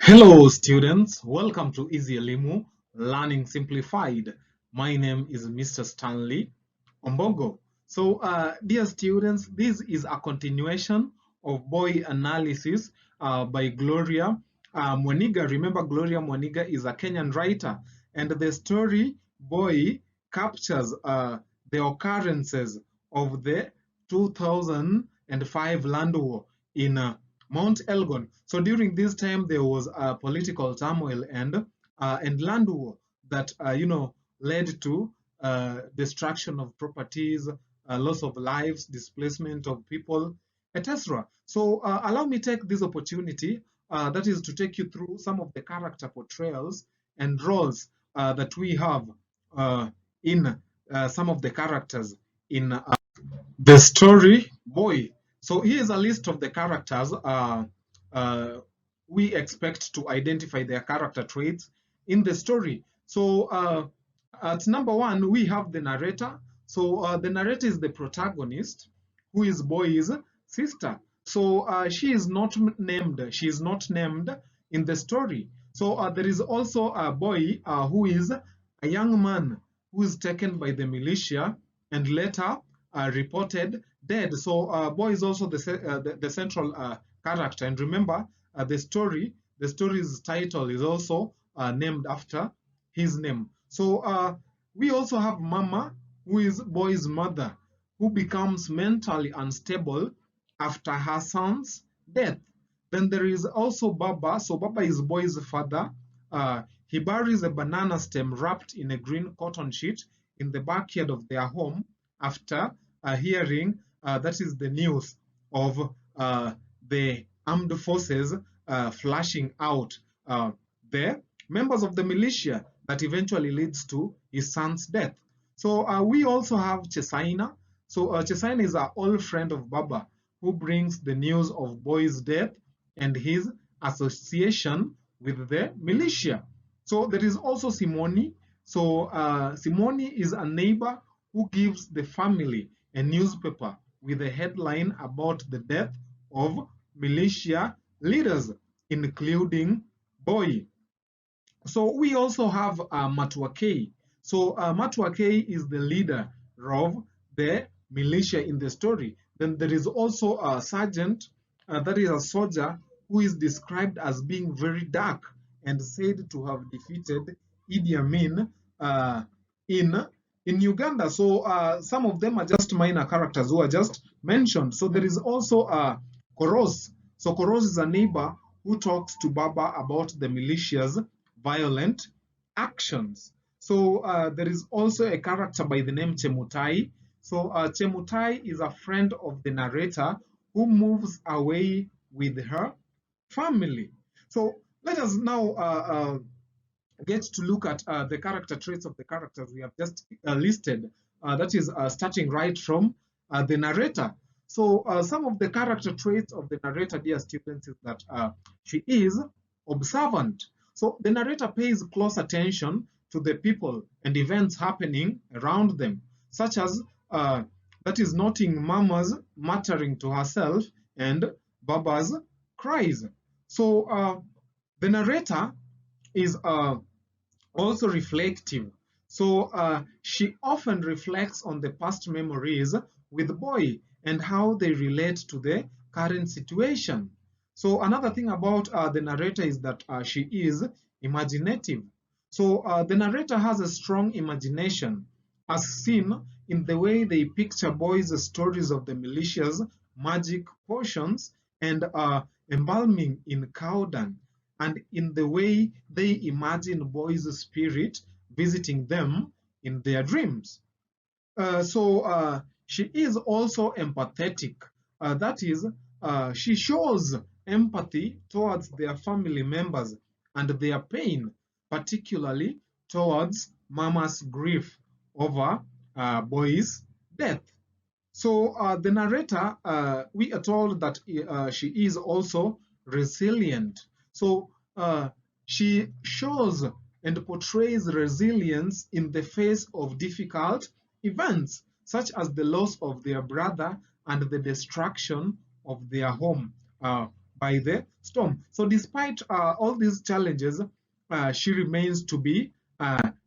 Hello, students. Welcome to Easy Elimu Learning Simplified. My name is Mr. Stanley Ombogo. Dear students, this is a continuation of Boy analysis by Gloria Mwaniga. Remember, Gloria Mwaniga is a Kenyan writer, and the story Boy captures the occurrences of the 2005 land war in Mount Elgon. So during this time, there was a political turmoil and land war that led to destruction of properties, loss of lives, displacement of people, etc. So allow me take this opportunity, that is to take you through some of the character portrayals and roles that we have in some of the characters in the story Boy. So here's a list of the characters uh, we expect to identify their character traits in the story. So at number one, we have the narrator. So the narrator is the protagonist, who is Boy's sister. So she is not named. She is not named in the story. So there is also a boy who is a young man who is taken by the militia and later reported dead. So Boy is also the central character. And remember, the story's title is also named after his name. So we also have Mama, who is Boy's mother, who becomes mentally unstable after her son's death. Then there is also Baba. So Baba is Boy's father. He buries a banana stem wrapped in a green cotton sheet in the backyard of their home after hearing that is the news of the armed forces flashing out the members of the militia that eventually leads to his son's death. So we also have Chesaina. So Chesaina is our old friend of Baba who brings the news of Boy's death and his association with the militia. So there is also Simoni. So Simoni is a neighbor who gives the family a newspaper with a headline about the death of militia leaders, including Boy. So we also have Matuakei. So Matuakei is the leader of the militia in the story. Then there is also a sergeant, that is a soldier, who is described as being very dark and said to have defeated Idi Amin in Uganda. So some of them are just minor characters who are just mentioned. So there is also Koros. So Koros is a neighbor who talks to Baba about the militia's violent actions. So there is also a character by the name Chemutai. So Chemutai is a friend of the narrator who moves away with her family. So let us now get to look at the character traits of the characters we have just listed. That is starting right from the narrator. So some of the character traits of the narrator, dear students, is that she is observant. So the narrator pays close attention to the people and events happening around them, such as that is noting Mama's muttering to herself and Baba's cries. So the narrator is also reflective. So she often reflects on the past memories with Boy and how they relate to the current situation. So another thing about the narrator is that she is imaginative. So the narrator has a strong imagination, as seen in the way they picture Boy's stories of the militia's magic potions and embalming in Cowden, and in the way they imagine Boy's spirit visiting them in their dreams. So she is also empathetic. That is, she shows empathy towards their family members and their pain, particularly towards Mama's grief over Boy's death. So the narrator, we are told that she is also resilient. So she shows and portrays resilience in the face of difficult events, such as the loss of their brother and the destruction of their home by the storm. So despite all these challenges, she remains to be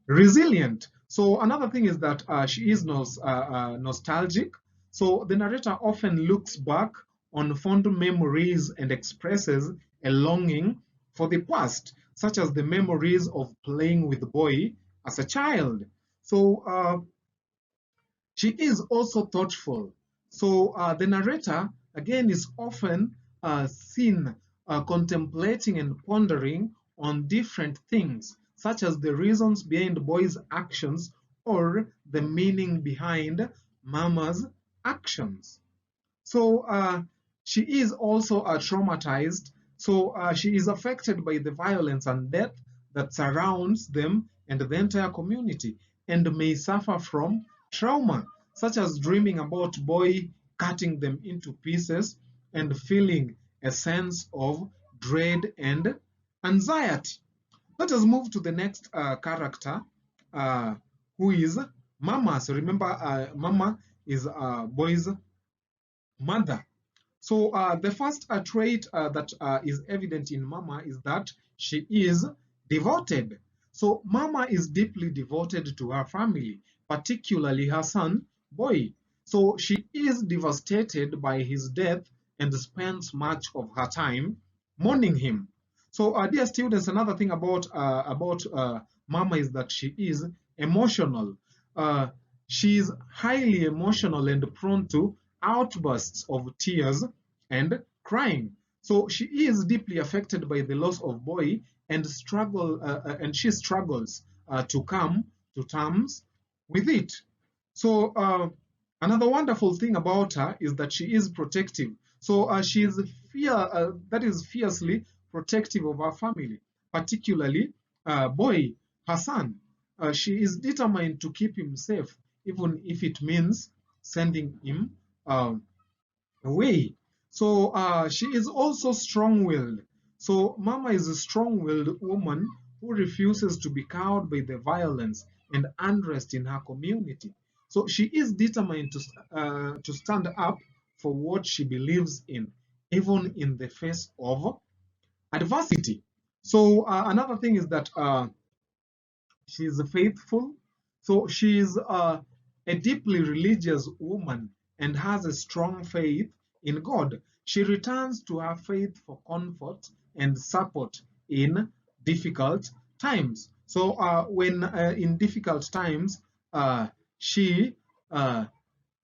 resilient. So another thing is that she is nostalgic. So the narrator often looks back on fond memories and expresses a longing for the past, such as the memories of playing with Boyi as a child. So she is also thoughtful. So the narrator, again, is often seen contemplating and pondering on different things, such as the reasons behind Boyi's actions or the meaning behind Mama's actions. So she is also traumatized. So she is affected by the violence and death that surrounds them and the entire community, and may suffer from trauma, such as dreaming about Boyi cutting them into pieces and feeling a sense of dread and anxiety. Let us move to the next character, uh, who is Mama. So remember, Mama is Boyi's mother. So the first trait that is evident in Mama is that she is devoted. So Mama is deeply devoted to her family, particularly her son, Boy. So she is devastated by his death and spends much of her time mourning him. So dear students, another thing about Mama is that she is emotional. Uh, she is highly emotional and prone to outbursts of tears and crying. So she is deeply affected by the loss of Boy and she struggles to come to terms with it. So another wonderful thing about her is that she is protective. So she is that is fiercely protective of her family, particularly Boy, her son. She is determined to keep him safe, even if it means sending him uh, away. So she is also strong-willed. So Mama is a strong-willed woman who refuses to be cowed by the violence and unrest in her community. So she is determined to stand up for what she believes in, even in the face of adversity. So another thing is that she is faithful. So she is a deeply religious woman and has a strong faith in God. She returns to her faith for comfort and support in difficult times. So when in difficult times, she uh,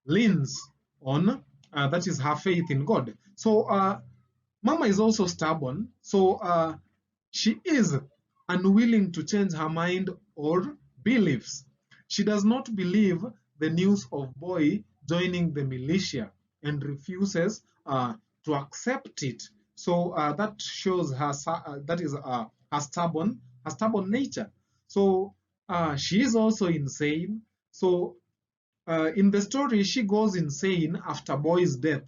leans on that is her faith in God. So Mama is also stubborn. So she is unwilling to change her mind or beliefs. She does not believe the news of Boy joining the militia and refuses to accept it. So that shows her that is her stubborn nature. So she is also insane. So in the story, she goes insane after Boy's death.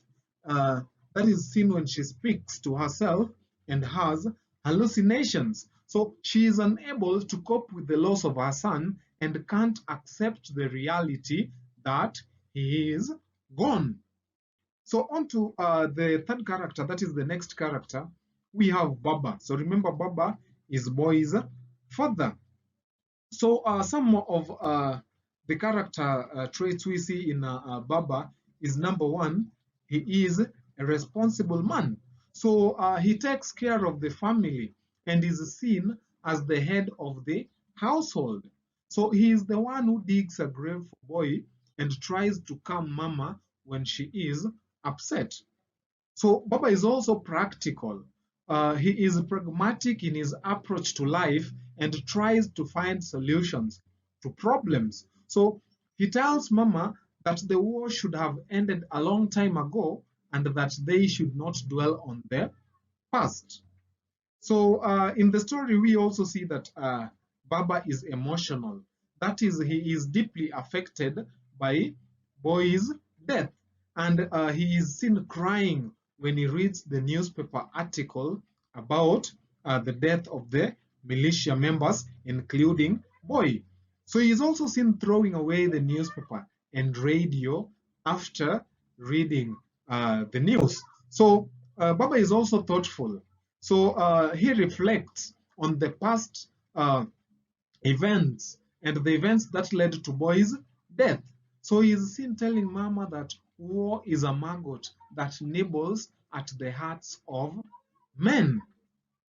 Uh, that is seen when she speaks to herself and has hallucinations. So she is unable to cope with the loss of her son and can't accept the reality that he is gone. So on to the third character, that is the next character, we have Baba. So remember, Baba is Boy's father. So some of the character traits we see in Baba is number one, he is a responsible man. So he takes care of the family and is seen as the head of the household. So he is the one who digs a grave for Boy and tries to calm Mama when she is upset. So Baba is also practical. He is pragmatic in his approach to life and tries to find solutions to problems. So he tells Mama that the war should have ended a long time ago and that they should not dwell on the past. So in the story, we also see that Baba is emotional. That is, he is deeply affected by Boy's death. And he is seen crying when he reads the newspaper article about the death of the militia members, including Boy. So he is also seen throwing away the newspaper and radio after reading the news. So Baba is also thoughtful. So he reflects on the past events and the events that led to Boy's death. So he is seen telling Mama that war is a maggot that nibbles at the hearts of men.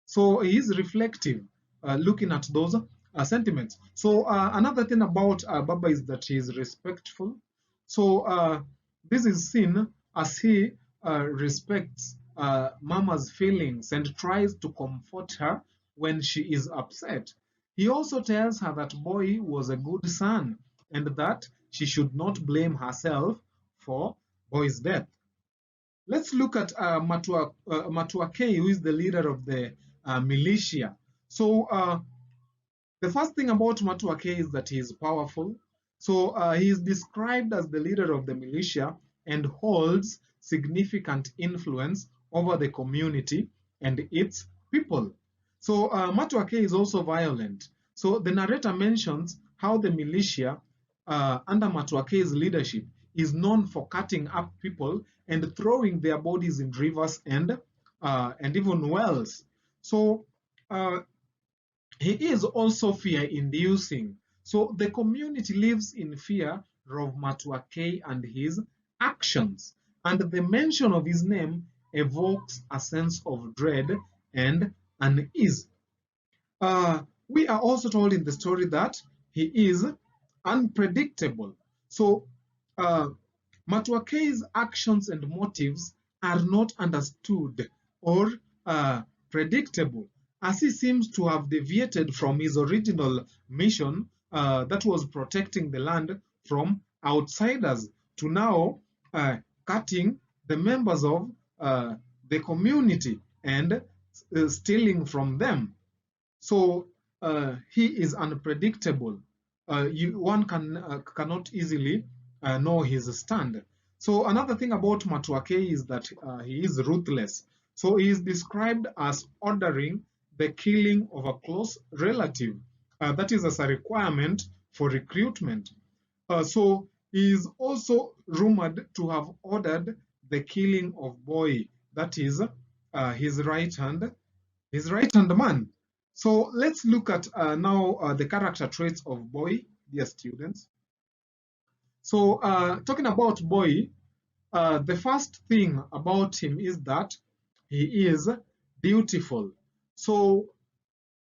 So he is reflective, looking at those sentiments. So another thing about Baba is that he is respectful. So this is seen as he respects Mama's feelings and tries to comfort her when she is upset. He also tells her that Boy was a good son and that she should not blame herself for Boy's death. Let's look at Matua K, who is the leader of the militia. So the first thing about Matua K is that he is powerful. So he is described as the leader of the militia and holds significant influence over the community and its people. So Matua K is also violent. So the narrator mentions how the militia under Matua K's leadership is known for cutting up people and throwing their bodies in rivers and even wells. So uh, he is also fear-inducing. So the community lives in fear of Matuake and his actions. And the mention of his name evokes a sense of dread and unease. We are also told in the story that he is unpredictable. So uh, Matuake's actions and motives are not understood or predictable, as he seems to have deviated from his original mission that was protecting the land from outsiders to now cutting the members of the community and stealing from them. So he is unpredictable. One cannot easily know his stand. So another thing about Matuake is that he is ruthless. So he is described as ordering the killing of a close relative. That is as a requirement for recruitment. So he is also rumored to have ordered the killing of Boyi, that is his right hand man. So let's look at now the character traits of Boyi, dear students. So talking about Boyi, the first thing about him is that he is beautiful. So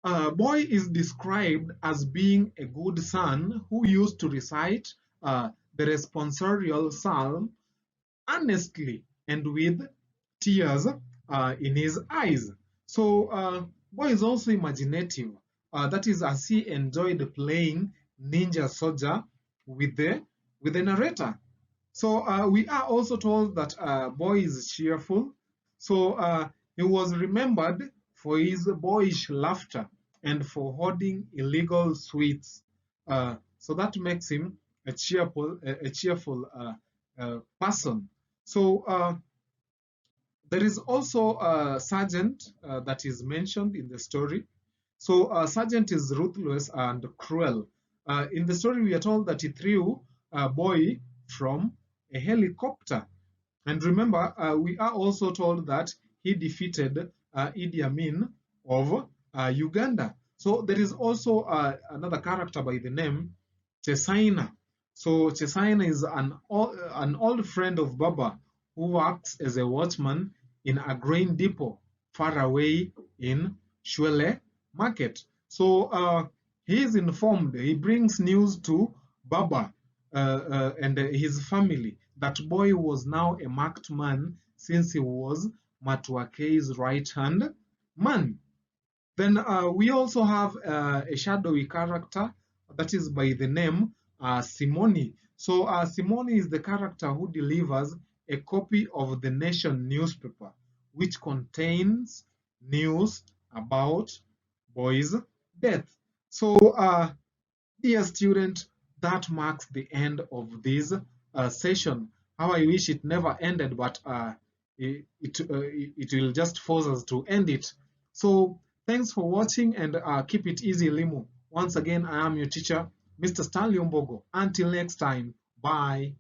Boy is described as being a good son who used to recite the responsorial psalm honestly and with tears in his eyes. So Boy is also imaginative. That is, as he enjoyed playing ninja soldier with the narrator. So we are also told that Boy is cheerful. So he was remembered for his boyish laughter and for hoarding illegal sweets. So that makes him a cheerful person. So there is also a sergeant that is mentioned in the story. So sergeant is ruthless and cruel. In the story, we are told that he threw a boy from a helicopter. And remember, we are also told that he defeated Idi Amin of Uganda. So there is also another character by the name Chesaina. So Chesaina is an old friend of Baba who works as a watchman in a grain depot far away in Shwele market. So he is informed, he brings news to Baba and his family that Boy was now a marked man since he was Matuake's right-hand man. Then we also have a shadowy character that is by the name Simoni. So Simoni is the character who delivers a copy of the Nation newspaper, which contains news about Boy's death. So dear student, that marks the end of this session. How I wish it never ended, but it will just force us to end it. So thanks for watching and keep it easy, Limu. Once again, I am your teacher, Mr. Stanley Umbogo. Until next time, bye.